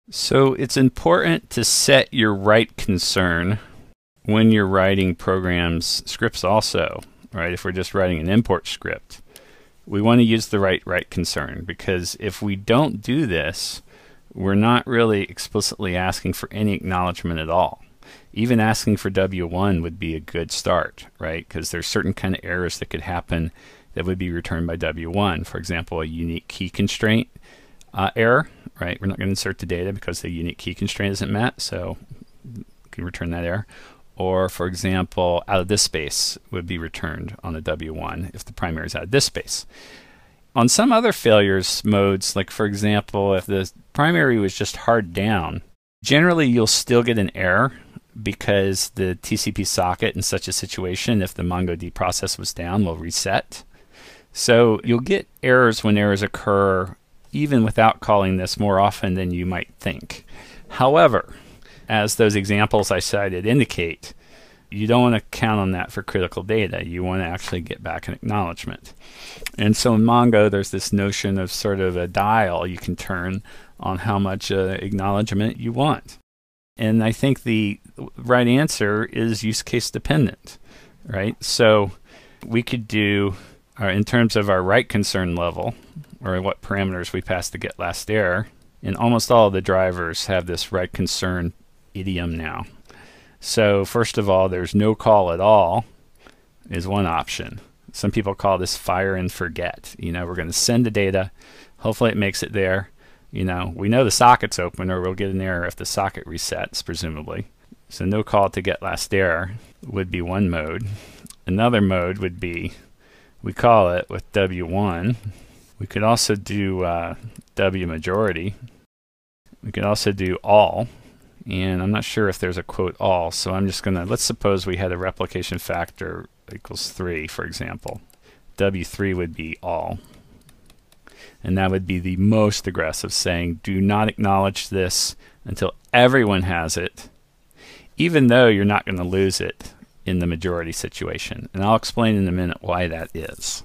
So it's important to set your write concern when you're writing programs, scripts also, right? If we're just writing an import script, we want to use the write concern, because if we don't do this, we're not really explicitly asking for any acknowledgement at all. Even asking for W1 would be a good start, right? Because there's certain kind of errors that could happen that would be returned by W1. For example, a unique key constraint error, right? We're not going to insert the data because the unique key constraint isn't met, so we can return that error. Or, for example, out of this space would be returned on the W1 if the primary is out of this space. On some other failures modes, like for example, if the primary was just hard down, generally you'll still get an error because the TCP socket in such a situation, if the MongoD process was down, will reset. So you'll get errors when errors occur even without calling this more often than you might think. However, as those examples I cited indicate, you don't want to count on that for critical data. You want to actually get back an acknowledgement. And so in Mongo, there's this notion of sort of a dial you can turn on how much acknowledgement you want. And I think the right answer is use case dependent, right? So we could do, in terms of our write concern level, or what parameters we pass to get last error, and almost all of the drivers have this write concern idiom now. So first of all, there's no call at all is one option. Some people call this fire and forget. You know, we're going to send the data, hopefully it makes it there. You know, we know the socket's open, or we'll get an error if the socket resets, presumably. So no call to get last error would be one mode. Another mode would be, we call it with W1. We could also do W majority. We could also do all. And I'm not sure if there's a quote all, so I'm just going to, let's suppose we had a replication factor equals 3, for example. W3 would be all. And that would be the most aggressive, saying do not acknowledge this until everyone has it, even though you're not going to lose it in the majority situation. And I'll explain in a minute why that is.